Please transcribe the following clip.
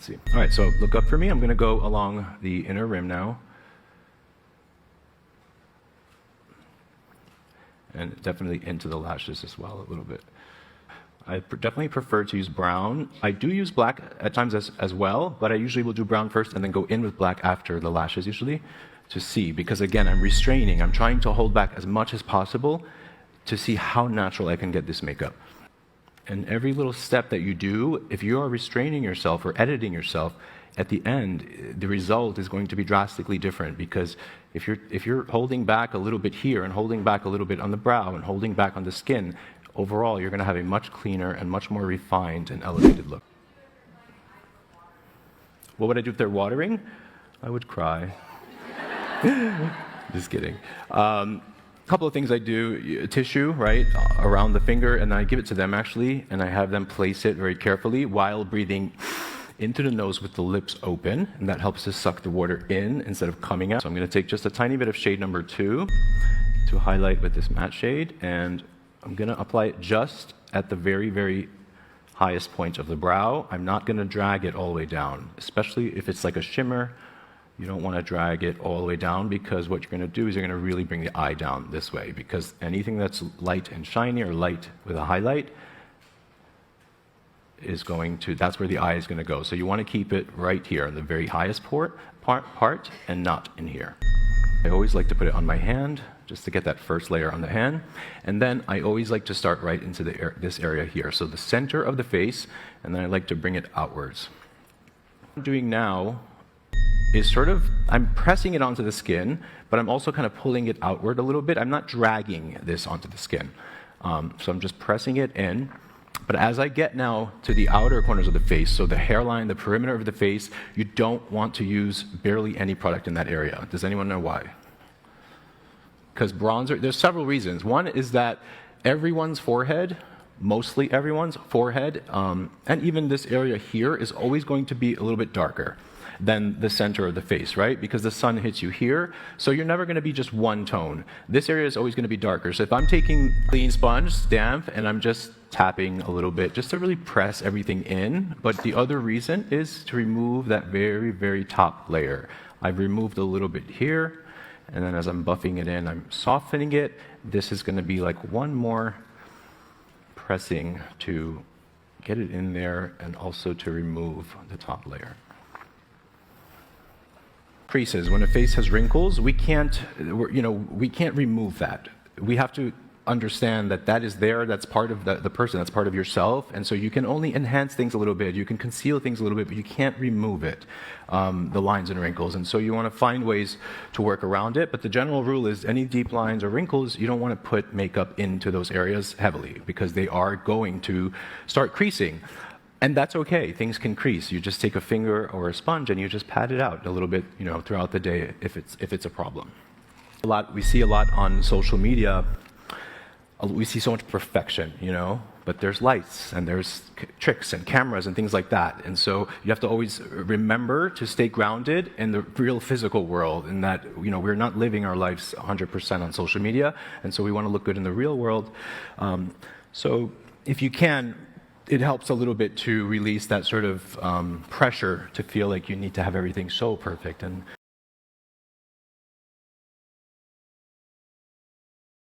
Let's see. All right, so look up for me. I'm going to go along the inner rim now. And definitely into the lashes as well a little bit. I definitely prefer to use brown. I do use black at times as well, but I usually will do brown first and then go in with black after the lashes usually to see. Because again, I'm restraining. I'm trying to hold back as much as possible to see how natural I can get this makeup. And every little step that you do, if you are restraining yourself or editing yourself, at the end, the result is going to be drastically different, because if you're holding back a little bit here and holding back a little bit on the brow and holding back on the skin, overall you're going to have a much cleaner and much more refined and elevated look. What would I do if they're watering? I would cry. Just kidding. Couple of things I do: tissue, right, around the finger, and I give it to them actually, and I have them place it very carefully while breathing into the nose with the lips open, and that helps to suck the water in instead of coming out. So I'm going to take just a tiny bit of shade number 2 to highlight with this matte shade, and I'm going to apply it just at the very, very highest point of the brow. I'm not going to drag it all the way down, especially if it's like a shimmer. You don't want to drag it all the way down, because what you're going to do is you're going to really bring the eye down this way, because anything that's light and shiny or light with a highlight is going to, that's where the eye is going to go. So you want to keep it right here in the very highest part and not in here. I always like to put it on my hand just to get that first layer on the hand. And then I always like to start right into this area here. So the center of the face, and then I like to bring it outwards. What I'm doing now is sort of, I'm pressing it onto the skin, but I'm also kind of pulling it outward a little bit. I'm not dragging this onto the skin. So I'm just pressing it in. But as I get now to the outer corners of the face, so the hairline, the perimeter of the face, you don't want to use barely any product in that area. Does anyone know why? Because bronzer, there's several reasons. One is that everyone's forehead, mostly everyone's forehead, and even this area here is always going to be a little bit darker than the center of the face, right? Because the sun hits you here, so you're never going to be just one tone. This area is always going to be darker. So if I'm taking clean sponge, damp, and I'm just tapping a little bit just to really press everything in, but the other reason is to remove that very, very top layer. I've removed a little bit here, and then as I'm buffing it in, I'm softening it. This is going to be like one more pressing to get it in there and also to remove the top layer. Creases. When a face has wrinkles, we can't remove that. We have to understand that that is there, that's part of the person, that's part of yourself, and so you can only enhance things a little bit, you can conceal things a little bit, but you can't remove it, the lines and wrinkles, and so you want to find ways to work around it. But the general rule is any deep lines or wrinkles, you don't want to put makeup into those areas heavily, because they are going to start creasing. And that's okay. Things can crease. You just take a finger or a sponge and you just pat it out a little bit, throughout the day if it's a problem. We see a lot on social media. We see so much perfection, but there's lights and there's tricks and cameras and things like that. And so you have to always remember to stay grounded in the real physical world, in that, we're not living our lives 100% on social media. And so we want to look good in the real world. So if you can, it helps a little bit to release that sort of pressure to feel like you need to have everything so perfect. And